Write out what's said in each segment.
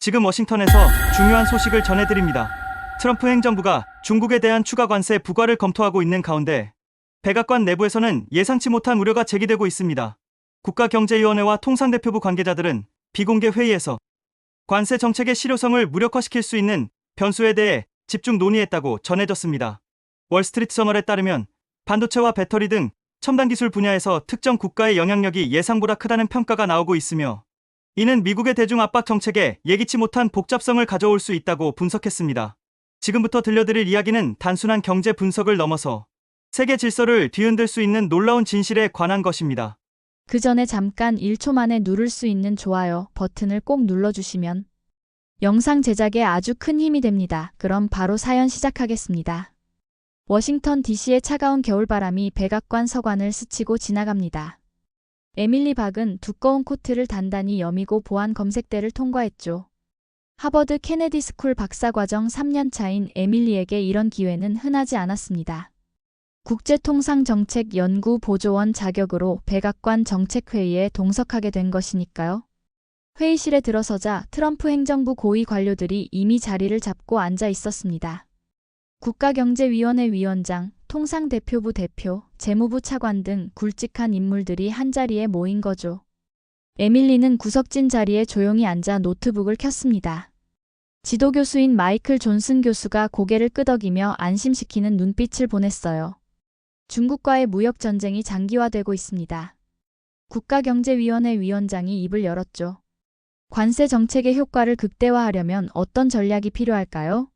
지금 워싱턴에서 중요한 소식을 전해드립니다. 트럼프 행정부가 중국에 대한 추가 관세 부과를 검토하고 있는 가운데 백악관 내부에서는 예상치 못한 우려가 제기되고 있습니다. 국가경제위원회와 통상대표부 관계자들은 비공개 회의에서 관세 정책의 실효성을 무력화시킬 수 있는 변수에 대해 집중 논의했다고 전해졌습니다. 월스트리트 저널에 따르면 반도체와 배터리 등 첨단 기술 분야에서 특정 국가의 영향력이 예상보다 크다는 평가가 나오고 있으며, 이는 미국의 대중 압박 정책에 예기치 못한 복잡성을 가져올 수 있다고 분석했습니다. 지금부터 들려드릴 이야기는 단순한 경제 분석을 넘어서 세계 질서를 뒤흔들 수 있는 놀라운 진실에 관한 것입니다. 그 전에 잠깐 1초 만에 누를 수 있는 좋아요 버튼을 꼭 눌러주시면 영상 제작에 아주 큰 힘이 됩니다. 그럼 바로 사연 시작하겠습니다. 워싱턴 DC의 차가운 겨울바람이 백악관 서관을 스치고 지나갑니다. 에밀리 박은 두꺼운 코트를 단단히 여미고 보안 검색대를 통과했죠. 하버드 케네디 스쿨 박사과정 3년 차인 에밀리에게 이런 기회는 흔하지 않았습니다. 국제통상정책연구보조원 자격으로 백악관 정책회의에 동석하게 된 것이니까요. 회의실에 들어서자 트럼프 행정부 고위 관료들이 이미 자리를 잡고 앉아 있었습니다. 국가경제위원회 위원장, 통상대표부 대표, 재무부 차관 등 굵직한 인물들이 한자리에 모인 거죠. 에밀리는 구석진 자리에 조용히 앉아 노트북을 켰습니다. 지도교수인 마이클 존슨 교수가 고개를 끄덕이며 안심시키는 눈빛을 보냈어요. 중국과의 무역전쟁이 장기화되고 있습니다. 국가경제위원회 위원장이 입을 열었죠. 관세 정책의 효과를 극대화하려면 어떤 전략이 필요할까요?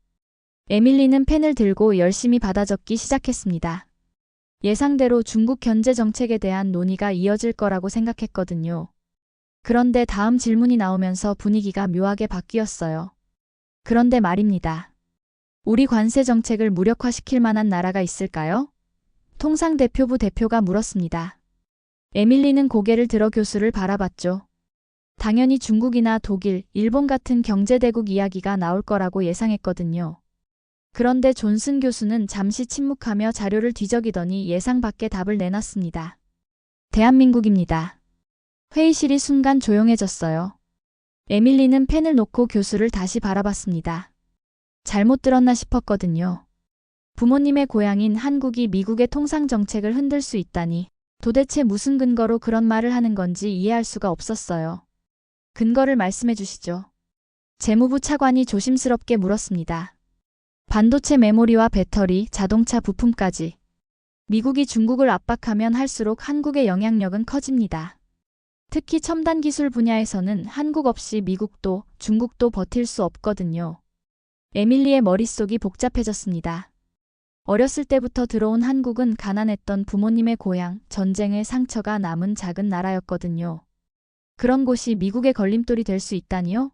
에밀리는 펜을 들고 열심히 받아적기 시작했습니다. 예상대로 중국 견제 정책에 대한 논의가 이어질 거라고 생각했거든요. 그런데 다음 질문이 나오면서 분위기가 묘하게 바뀌었어요. 그런데 말입니다. 우리 관세 정책을 무력화시킬 만한 나라가 있을까요? 통상대표부 대표가 물었습니다. 에밀리는 고개를 들어 교수를 바라봤죠. 당연히 중국이나 독일, 일본 같은 경제대국 이야기가 나올 거라고 예상했거든요. 그런데 존슨 교수는 잠시 침묵하며 자료를 뒤적이더니 예상 밖의 답을 내놨습니다. 대한민국입니다. 회의실이 순간 조용해졌어요. 에밀리는 펜을 놓고 교수를 다시 바라봤습니다. 잘못 들었나 싶었거든요. 부모님의 고향인 한국이 미국의 통상정책을 흔들 수 있다니 도대체 무슨 근거로 그런 말을 하는 건지 이해할 수가 없었어요. 근거를 말씀해 주시죠. 재무부 차관이 조심스럽게 물었습니다. 반도체 메모리와 배터리, 자동차 부품까지. 미국이 중국을 압박하면 할수록 한국의 영향력은 커집니다. 특히 첨단 기술 분야에서는 한국 없이 미국도 중국도 버틸 수 없거든요. 에밀리의 머릿속이 복잡해졌습니다. 어렸을 때부터 들어온 한국은 가난했던 부모님의 고향, 전쟁의 상처가 남은 작은 나라였거든요. 그런 곳이 미국의 걸림돌이 될 수 있다니요?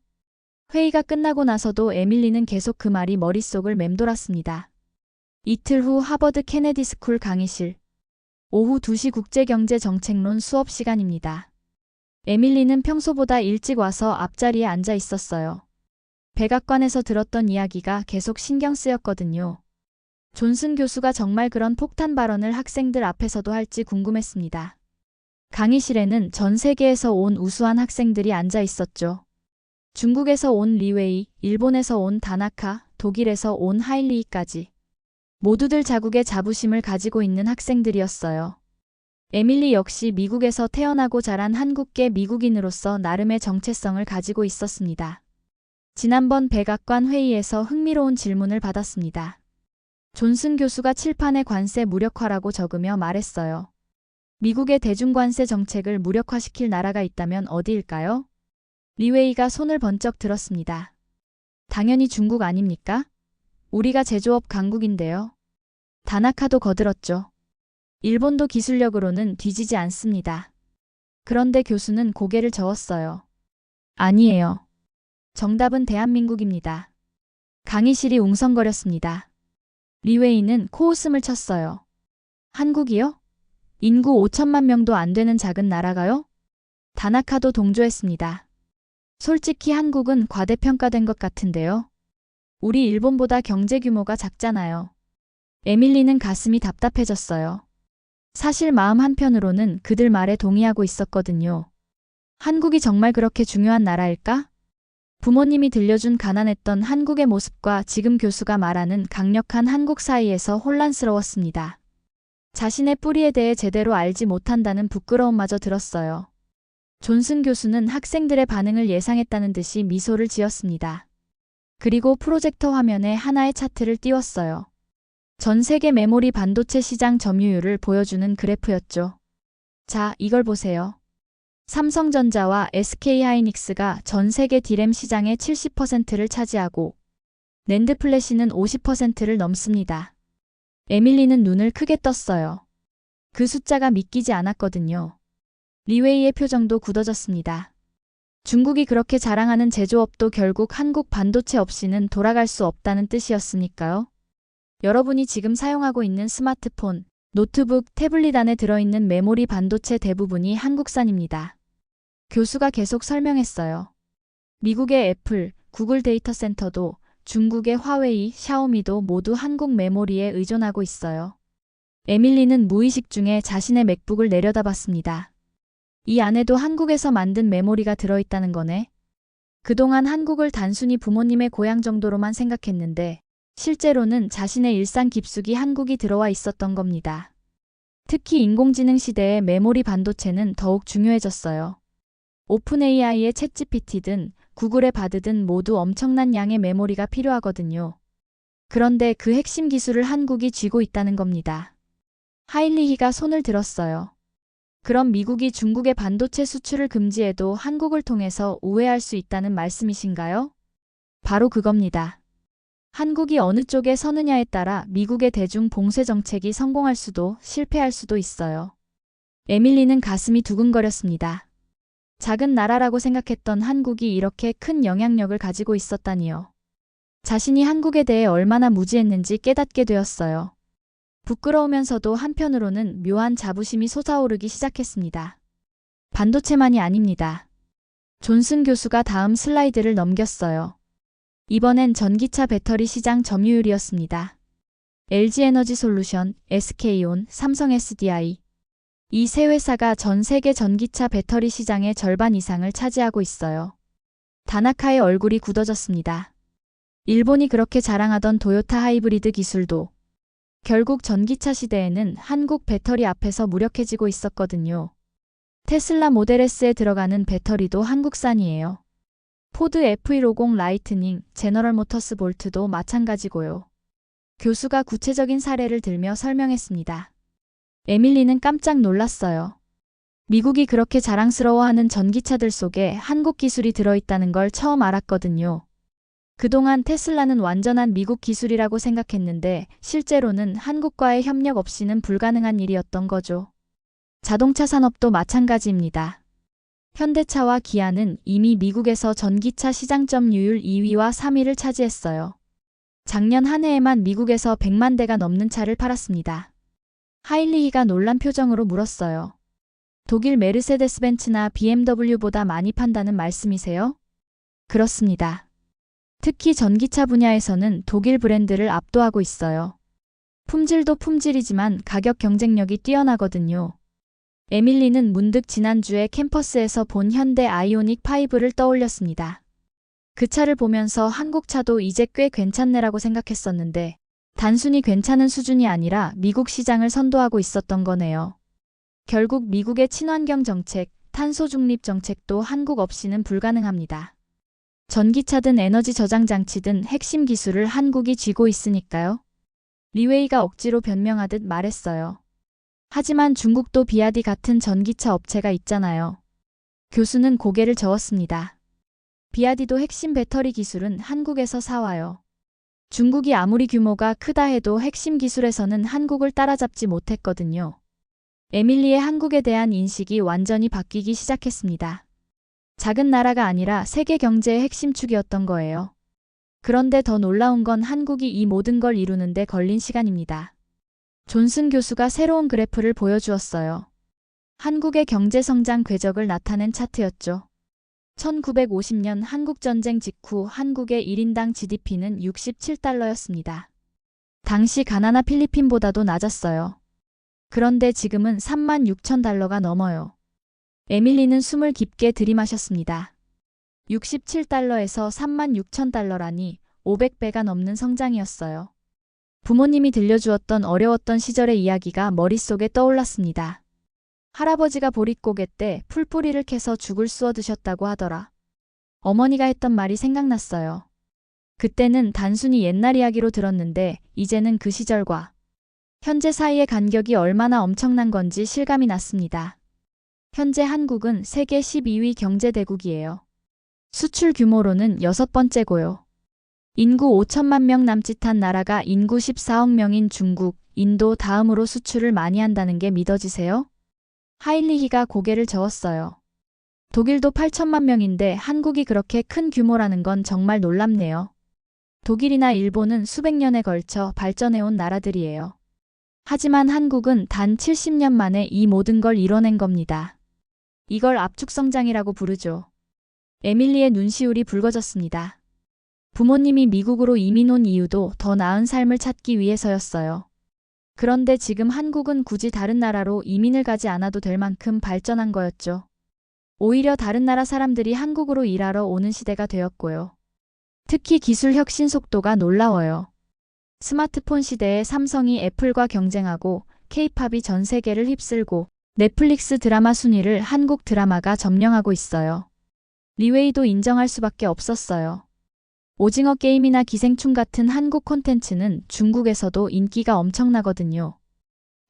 회의가 끝나고 나서도 에밀리는 계속 그 말이 머릿속을 맴돌았습니다. 이틀 후 하버드 케네디 스쿨 강의실. 오후 2시 국제경제정책론 수업 시간입니다. 에밀리는 평소보다 일찍 와서 앞자리에 앉아 있었어요. 백악관에서 들었던 이야기가 계속 신경 쓰였거든요. 존슨 교수가 정말 그런 폭탄 발언을 학생들 앞에서도 할지 궁금했습니다. 강의실에는 전 세계에서 온 우수한 학생들이 앉아 있었죠. 중국에서 온 리웨이, 일본에서 온 다나카, 독일에서 온 하일리히까지. 모두들 자국의 자부심을 가지고 있는 학생들이었어요. 에밀리 역시 미국에서 태어나고 자란 한국계 미국인으로서 나름의 정체성을 가지고 있었습니다. 지난번 백악관 회의에서 흥미로운 질문을 받았습니다. 존슨 교수가 칠판에 관세 무력화라고 적으며 말했어요. 미국의 대중관세 정책을 무력화시킬 나라가 있다면 어디일까요? 리웨이가 손을 번쩍 들었습니다. 당연히 중국 아닙니까? 우리가 제조업 강국인데요. 다나카도 거들었죠. 일본도 기술력으로는 뒤지지 않습니다. 그런데 교수는 고개를 저었어요. 아니에요. 정답은 대한민국입니다. 강의실이 웅성거렸습니다. 리웨이는 코웃음을 쳤어요. 한국이요? 인구 5천만 명도 안 되는 작은 나라가요? 다나카도 동조했습니다. 솔직히 한국은 과대평가된 것 같은데요. 우리 일본보다 경제 규모가 작잖아요. 에밀리는 가슴이 답답해졌어요. 사실 마음 한편으로는 그들 말에 동의하고 있었거든요. 한국이 정말 그렇게 중요한 나라일까? 부모님이 들려준 가난했던 한국의 모습과 지금 교수가 말하는 강력한 한국 사이에서 혼란스러웠습니다. 자신의 뿌리에 대해 제대로 알지 못한다는 부끄러움마저 들었어요. 존슨 교수는 학생들의 반응을 예상했다는 듯이 미소를 지었습니다. 그리고 프로젝터 화면에 하나의 차트를 띄웠어요. 전 세계 메모리 반도체 시장 점유율을 보여주는 그래프였죠. 자, 이걸 보세요. 삼성전자와 SK하이닉스가 전 세계 D램 시장의 70%를 차지하고 낸드 플래시는 50%를 넘습니다. 에밀리는 눈을 크게 떴어요. 그 숫자가 믿기지 않았거든요. 리웨이의 표정도 굳어졌습니다. 중국이 그렇게 자랑하는 제조업도 결국 한국 반도체 없이는 돌아갈 수 없다는 뜻이었으니까요. 여러분이 지금 사용하고 있는 스마트폰, 노트북, 태블릿 안에 들어있는 메모리 반도체 대부분이 한국산입니다. 교수가 계속 설명했어요. 미국의 애플, 구글 데이터 센터도 중국의 화웨이, 샤오미도 모두 한국 메모리에 의존하고 있어요. 에밀리는 무의식 중에 자신의 맥북을 내려다봤습니다. 이 안에도 한국에서 만든 메모리가 들어있다는 거네. 그동안 한국을 단순히 부모님의 고향 정도로만 생각했는데 실제로는 자신의 일상 깊숙이 한국이 들어와 있었던 겁니다. 특히 인공지능 시대의 메모리 반도체는 더욱 중요해졌어요. 오픈AI의 챗GPT든 구글의 바드든 모두 엄청난 양의 메모리가 필요하거든요. 그런데 그 핵심 기술을 한국이 쥐고 있다는 겁니다. 하일리히가 손을 들었어요. 그럼 미국이 중국의 반도체 수출을 금지해도 한국을 통해서 우회할 수 있다는 말씀이신가요? 바로 그겁니다. 한국이 어느 쪽에 서느냐에 따라 미국의 대중 봉쇄 정책이 성공할 수도 실패할 수도 있어요. 에밀리는 가슴이 두근거렸습니다. 작은 나라라고 생각했던 한국이 이렇게 큰 영향력을 가지고 있었다니요. 자신이 한국에 대해 얼마나 무지했는지 깨닫게 되었어요. 부끄러우면서도 한편으로는 묘한 자부심이 솟아오르기 시작했습니다. 반도체만이 아닙니다. 존슨 교수가 다음 슬라이드를 넘겼어요. 이번엔 전기차 배터리 시장 점유율이었습니다. LG에너지솔루션, SK온, 삼성 SDI. 이 세 회사가 전 세계 전기차 배터리 시장의 절반 이상을 차지하고 있어요. 다나카의 얼굴이 굳어졌습니다. 일본이 그렇게 자랑하던 도요타 하이브리드 기술도 결국 전기차 시대에는 한국 배터리 앞에서 무력해지고 있었거든요. 테슬라 모델 S에 들어가는 배터리도 한국산이에요. 포드 F150 라이트닝, 제너럴 모터스 볼트도 마찬가지고요. 교수가 구체적인 사례를 들며 설명했습니다. 에밀리는 깜짝 놀랐어요. 미국이 그렇게 자랑스러워하는 전기차들 속에 한국 기술이 들어있다는 걸 처음 알았거든요. 그동안 테슬라는 완전한 미국 기술이라고 생각했는데 실제로는 한국과의 협력 없이는 불가능한 일이었던 거죠. 자동차 산업도 마찬가지입니다. 현대차와 기아는 이미 미국에서 전기차 시장 점유율 2위와 3위를 차지했어요. 작년 한 해에만 미국에서 100만 대가 넘는 차를 팔았습니다. 하일리히가 놀란 표정으로 물었어요. 독일 메르세데스 벤츠나 BMW보다 많이 판다는 말씀이세요? 그렇습니다. 특히 전기차 분야에서는 독일 브랜드를 압도하고 있어요. 품질도 품질이지만 가격 경쟁력이 뛰어나거든요. 에밀리는 문득 지난주에 캠퍼스에서 본 현대 아이오닉 5를 떠올렸습니다. 그 차를 보면서 한국 차도 이제 꽤 괜찮네라고 생각했었는데 단순히 괜찮은 수준이 아니라 미국 시장을 선도하고 있었던 거네요. 결국 미국의 친환경 정책, 탄소 중립 정책도 한국 없이는 불가능합니다. 전기차든 에너지 저장 장치든 핵심 기술을 한국이 쥐고 있으니까요. 리웨이가 억지로 변명하듯 말했어요. 하지만 중국도 비아디 같은 전기차 업체가 있잖아요. 교수는 고개를 저었습니다. 비아디도 핵심 배터리 기술은 한국에서 사와요. 중국이 아무리 규모가 크다 해도 핵심 기술에서는 한국을 따라잡지 못했거든요. 에밀리의 한국에 대한 인식이 완전히 바뀌기 시작했습니다. 작은 나라가 아니라 세계 경제의 핵심 축이었던 거예요. 그런데 더 놀라운 건 한국이 이 모든 걸 이루는데 걸린 시간입니다. 존슨 교수가 새로운 그래프를 보여주었어요. 한국의 경제성장 궤적을 나타낸 차트였죠. 1950년 한국전쟁 직후 한국의 1인당 GDP는 67달러였습니다. 당시 가나나 필리핀보다도 낮았어요. 그런데 지금은 36,000달러가 넘어요. 에밀리는 숨을 깊게 들이마셨습니다. 67달러에서 36,000달러라니 500배가 넘는 성장이었어요. 부모님이 들려주었던 어려웠던 시절의 이야기가 머릿속에 떠올랐습니다. 할아버지가 보릿고개 때 풀뿌리를 캐서 죽을 쑤어 드셨다고 하더라. 어머니가 했던 말이 생각났어요. 그때는 단순히 옛날 이야기로 들었는데 이제는 그 시절과 현재 사이의 간격이 얼마나 엄청난 건지 실감이 났습니다. 현재 한국은 세계 12위 경제대국이에요. 수출 규모로는 6번째고요. 인구 5천만 명 남짓한 나라가 인구 14억 명인 중국, 인도 다음으로 수출을 많이 한다는 게 믿어지세요? 하일리히가 고개를 저었어요. 독일도 8천만 명인데 한국이 그렇게 큰 규모라는 건 정말 놀랍네요. 독일이나 일본은 수백 년에 걸쳐 발전해온 나라들이에요. 하지만 한국은 단 70년 만에 이 모든 걸 이뤄낸 겁니다. 이걸 압축성장이라고 부르죠. 에밀리의 눈시울이 붉어졌습니다. 부모님이 미국으로 이민 온 이유도 더 나은 삶을 찾기 위해서였어요. 그런데 지금 한국은 굳이 다른 나라로 이민을 가지 않아도 될 만큼 발전한 거였죠. 오히려 다른 나라 사람들이 한국으로 일하러 오는 시대가 되었고요. 특히 기술 혁신 속도가 놀라워요. 스마트폰 시대에 삼성이 애플과 경쟁하고 K-팝이 전 세계를 휩쓸고 넷플릭스 드라마 순위를 한국 드라마가 점령하고 있어요. 리웨이도 인정할 수밖에 없었어요. 오징어 게임이나 기생충 같은 한국 콘텐츠는 중국에서도 인기가 엄청나거든요.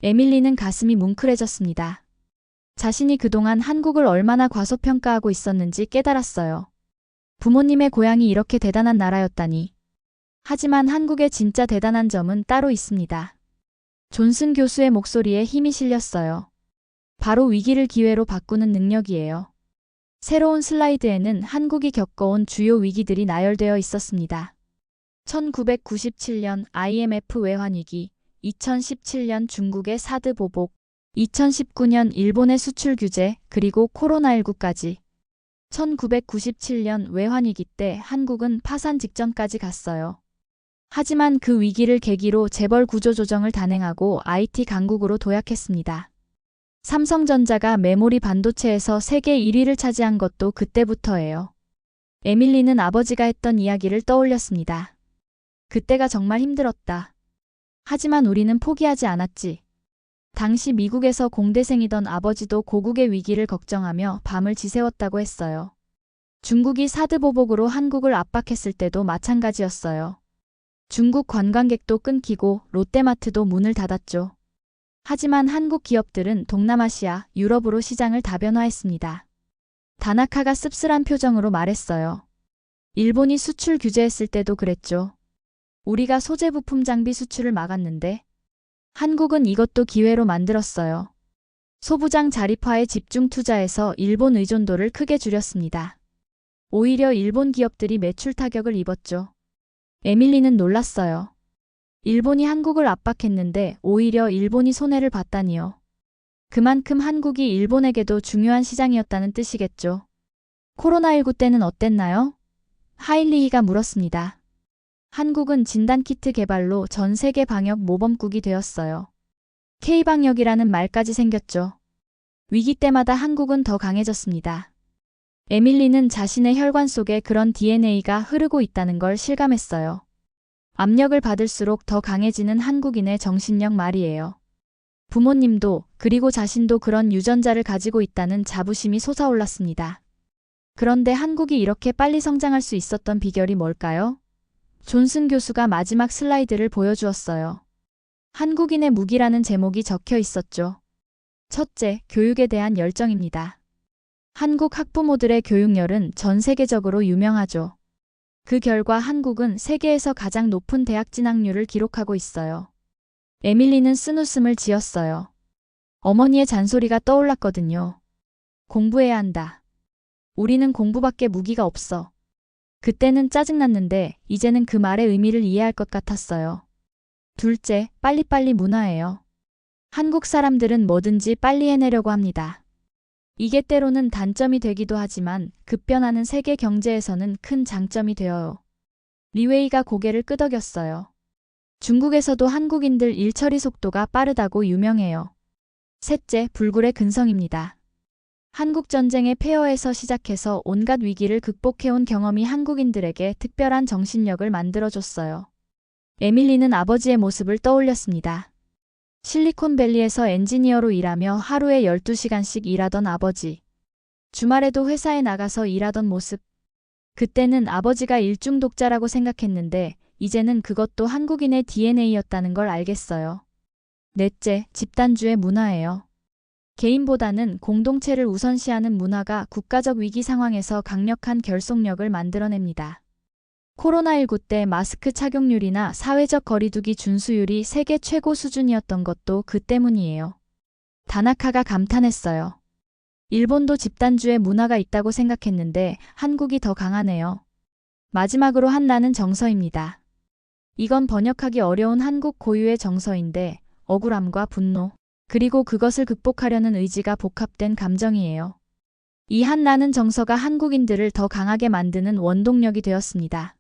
에밀리는 가슴이 뭉클해졌습니다. 자신이 그동안 한국을 얼마나 과소평가하고 있었는지 깨달았어요. 부모님의 고향이 이렇게 대단한 나라였다니. 하지만 한국의 진짜 대단한 점은 따로 있습니다. 존슨 교수의 목소리에 힘이 실렸어요. 바로 위기를 기회로 바꾸는 능력이에요. 새로운 슬라이드에는 한국이 겪어온 주요 위기들이 나열되어 있었습니다. 1997년 IMF 외환위기, 2017년 중국의 사드 보복, 2019년 일본의 수출 규제, 그리고 코로나19까지. 1997년 외환위기 때 한국은 파산 직전까지 갔어요. 하지만 그 위기를 계기로 재벌 구조 조정을 단행하고 IT 강국으로 도약했습니다. 삼성전자가 메모리 반도체에서 세계 1위를 차지한 것도 그때부터예요. 에밀리는 아버지가 했던 이야기를 떠올렸습니다. 그때가 정말 힘들었다. 하지만 우리는 포기하지 않았지. 당시 미국에서 공대생이던 아버지도 고국의 위기를 걱정하며 밤을 지새웠다고 했어요. 중국이 사드 보복으로 한국을 압박했을 때도 마찬가지였어요. 중국 관광객도 끊기고 롯데마트도 문을 닫았죠. 하지만 한국 기업들은 동남아시아, 유럽으로 시장을 다변화했습니다. 다나카가 씁쓸한 표정으로 말했어요. 일본이 수출 규제했을 때도 그랬죠. 우리가 소재 부품 장비 수출을 막았는데 한국은 이것도 기회로 만들었어요. 소부장 자립화에 집중 투자해서 일본 의존도를 크게 줄였습니다. 오히려 일본 기업들이 매출 타격을 입었죠. 에밀리는 놀랐어요. 일본이 한국을 압박했는데 오히려 일본이 손해를 봤다니요. 그만큼 한국이 일본에게도 중요한 시장이었다는 뜻이겠죠. 코로나19 때는 어땠나요? 하일리히가 물었습니다. 한국은 진단키트 개발로 전 세계 방역 모범국이 되었어요. K방역이라는 말까지 생겼죠. 위기 때마다 한국은 더 강해졌습니다. 에밀리는 자신의 혈관 속에 그런 DNA가 흐르고 있다는 걸 실감했어요. 압력을 받을수록 더 강해지는 한국인의 정신력 말이에요. 부모님도 그리고 자신도 그런 유전자를 가지고 있다는 자부심이 솟아올랐습니다. 그런데 한국이 이렇게 빨리 성장할 수 있었던 비결이 뭘까요? 존슨 교수가 마지막 슬라이드를 보여주었어요. 한국인의 무기라는 제목이 적혀 있었죠. 첫째, 교육에 대한 열정입니다. 한국 학부모들의 교육열은 전 세계적으로 유명하죠. 그 결과 한국은 세계에서 가장 높은 대학 진학률을 기록하고 있어요. 에밀리는 쓴웃음을 지었어요. 어머니의 잔소리가 떠올랐거든요. 공부해야 한다. 우리는 공부밖에 무기가 없어. 그때는 짜증났는데 이제는 그 말의 의미를 이해할 것 같았어요. 둘째, 빨리빨리 문화예요. 한국 사람들은 뭐든지 빨리 해내려고 합니다. 이게 때로는 단점이 되기도 하지만 급변하는 세계 경제에서는 큰 장점이 되어요. 리웨이가 고개를 끄덕였어요. 중국에서도 한국인들 일 처리 속도가 빠르다고 유명해요. 셋째, 불굴의 근성입니다. 한국전쟁의 폐허에서 시작해서 온갖 위기를 극복해온 경험이 한국인들에게 특별한 정신력을 만들어줬어요. 에밀리는 아버지의 모습을 떠올렸습니다. 실리콘밸리에서 엔지니어로 일하며 하루에 12시간씩 일하던 아버지. 주말에도 회사에 나가서 일하던 모습. 그때는 아버지가 일중독자라고 생각했는데 이제는 그것도 한국인의 DNA였다는 걸 알겠어요. 넷째, 집단주의 문화예요. 개인보다는 공동체를 우선시하는 문화가 국가적 위기 상황에서 강력한 결속력을 만들어냅니다. 코로나19 때 마스크 착용률이나 사회적 거리두기 준수율이 세계 최고 수준이었던 것도 그 때문이에요. 다나카가 감탄했어요. 일본도 집단주의 문화가 있다고 생각했는데 한국이 더 강하네요. 마지막으로 한나는 정서입니다. 이건 번역하기 어려운 한국 고유의 정서인데 억울함과 분노, 그리고 그것을 극복하려는 의지가 복합된 감정이에요. 이 한나는 정서가 한국인들을 더 강하게 만드는 원동력이 되었습니다.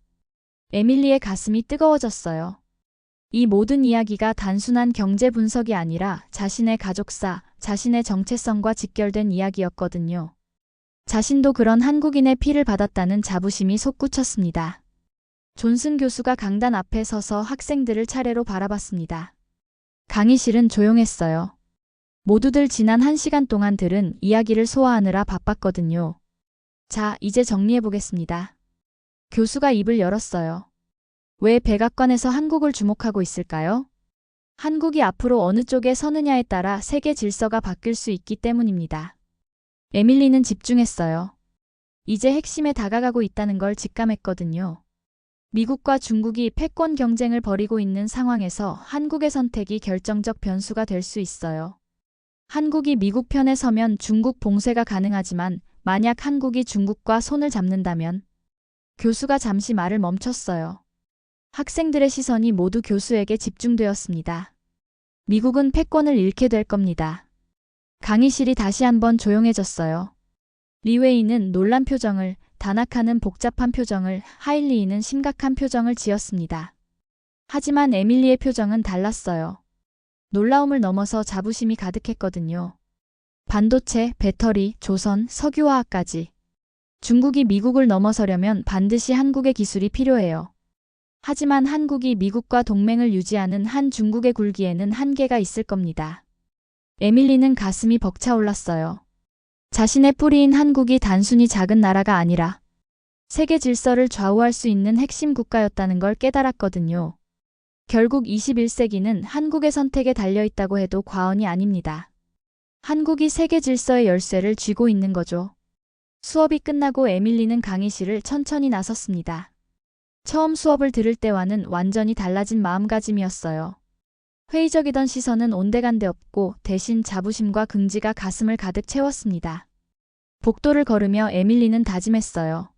에밀리의 가슴이 뜨거워졌어요. 이 모든 이야기가 단순한 경제 분석이 아니라 자신의 가족사, 자신의 정체성과 직결된 이야기였거든요. 자신도 그런 한국인의 피를 받았다는 자부심이 솟구쳤습니다. 존슨 교수가 강단 앞에 서서 학생들을 차례로 바라봤습니다. 강의실은 조용했어요. 모두들 지난 1시간 동안 들은 이야기를 소화하느라 바빴거든요. 자, 이제 정리해보겠습니다. 교수가 입을 열었어요. 왜 백악관에서 한국을 주목하고 있을까요? 한국이 앞으로 어느 쪽에 서느냐에 따라 세계 질서가 바뀔 수 있기 때문입니다. 에밀리는 집중했어요. 이제 핵심에 다가가고 있다는 걸 직감했거든요. 미국과 중국이 패권 경쟁을 벌이고 있는 상황에서 한국의 선택이 결정적 변수가 될 수 있어요. 한국이 미국 편에 서면 중국 봉쇄가 가능하지만 만약 한국이 중국과 손을 잡는다면 교수가 잠시 말을 멈췄어요. 학생들의 시선이 모두 교수에게 집중되었습니다. 미국은 패권을 잃게 될 겁니다. 강의실이 다시 한번 조용해졌어요. 리웨이는 놀란 표정을, 다나카는 복잡한 표정을, 하일리이는 심각한 표정을 지었습니다. 하지만 에밀리의 표정은 달랐어요. 놀라움을 넘어서 자부심이 가득했거든요. 반도체, 배터리, 조선, 석유화학까지. 중국이 미국을 넘어서려면 반드시 한국의 기술이 필요해요. 하지만 한국이 미국과 동맹을 유지하는 한 중국의 굴기에는 한계가 있을 겁니다. 에밀리는 가슴이 벅차올랐어요. 자신의 뿌리인 한국이 단순히 작은 나라가 아니라 세계 질서를 좌우할 수 있는 핵심 국가였다는 걸 깨달았거든요. 결국 21세기는 한국의 선택에 달려있다고 해도 과언이 아닙니다. 한국이 세계 질서의 열쇠를 쥐고 있는 거죠. 수업이 끝나고 에밀리는 강의실을 천천히 나섰습니다. 처음 수업을 들을 때와는 완전히 달라진 마음가짐이었어요. 회의적이던 시선은 온데간데 없고 대신 자부심과 긍지가 가슴을 가득 채웠습니다. 복도를 걸으며 에밀리는 다짐했어요.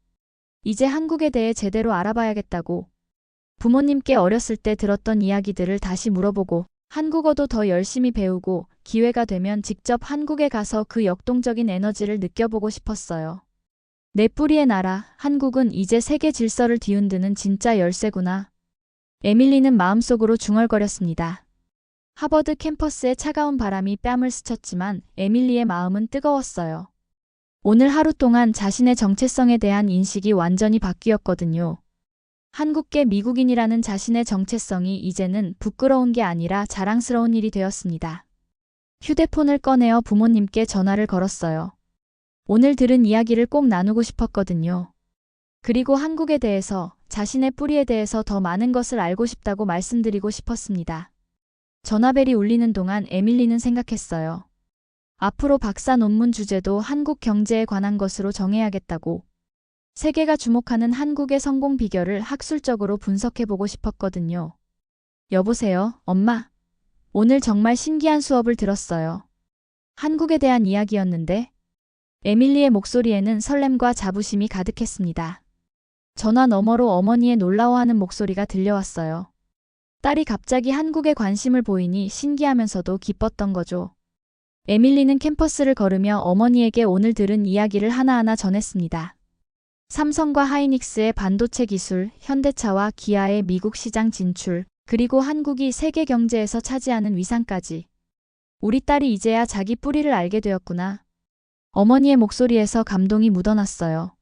이제 한국에 대해 제대로 알아봐야겠다고. 부모님께 어렸을 때 들었던 이야기들을 다시 물어보고 한국어도 더 열심히 배우고 기회가 되면 직접 한국에 가서 그 역동적인 에너지를 느껴보고 싶었어요. 내 뿌리의 나라, 한국은 이제 세계 질서를 뒤흔드는 진짜 열쇠구나. 에밀리는 마음속으로 중얼거렸습니다. 하버드 캠퍼스의 차가운 바람이 뺨을 스쳤지만 에밀리의 마음은 뜨거웠어요. 오늘 하루 동안 자신의 정체성에 대한 인식이 완전히 바뀌었거든요. 한국계 미국인이라는 자신의 정체성이 이제는 부끄러운 게 아니라 자랑스러운 일이 되었습니다. 휴대폰을 꺼내어 부모님께 전화를 걸었어요. 오늘 들은 이야기를 꼭 나누고 싶었거든요. 그리고 한국에 대해서, 자신의 뿌리에 대해서 더 많은 것을 알고 싶다고 말씀드리고 싶었습니다. 전화벨이 울리는 동안 에밀리는 생각했어요. 앞으로 박사 논문 주제도 한국 경제에 관한 것으로 정해야겠다고. 세계가 주목하는 한국의 성공 비결을 학술적으로 분석해보고 싶었거든요. 여보세요, 엄마. 오늘 정말 신기한 수업을 들었어요. 한국에 대한 이야기였는데 에밀리의 목소리에는 설렘과 자부심이 가득했습니다. 전화 너머로 어머니의 놀라워하는 목소리가 들려왔어요. 딸이 갑자기 한국에 관심을 보이니 신기하면서도 기뻤던 거죠. 에밀리는 캠퍼스를 걸으며 어머니에게 오늘 들은 이야기를 하나하나 전했습니다. 삼성과 하이닉스의 반도체 기술, 현대차와 기아의 미국 시장 진출, 그리고 한국이 세계 경제에서 차지하는 위상까지. 우리 딸이 이제야 자기 뿌리를 알게 되었구나. 어머니의 목소리에서 감동이 묻어났어요.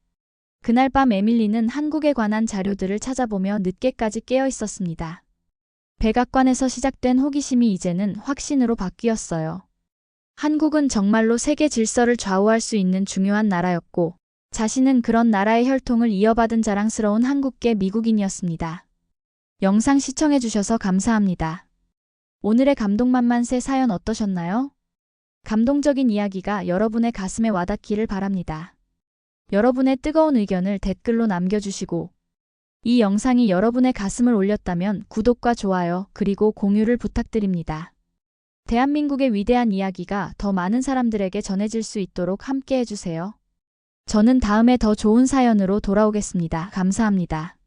그날 밤 에밀리는 한국에 관한 자료들을 찾아보며 늦게까지 깨어 있었습니다. 백악관에서 시작된 호기심이 이제는 확신으로 바뀌었어요. 한국은 정말로 세계 질서를 좌우할 수 있는 중요한 나라였고, 자신은 그런 나라의 혈통을 이어받은 자랑스러운 한국계 미국인이었습니다. 영상 시청해주셔서 감사합니다. 오늘의 감동만만세 사연 어떠셨나요? 감동적인 이야기가 여러분의 가슴에 와닿기를 바랍니다. 여러분의 뜨거운 의견을 댓글로 남겨주시고, 이 영상이 여러분의 가슴을 올렸다면 구독과 좋아요 그리고 공유를 부탁드립니다. 대한민국의 위대한 이야기가 더 많은 사람들에게 전해질 수 있도록 함께 해주세요. 저는 다음에 더 좋은 사연으로 돌아오겠습니다. 감사합니다.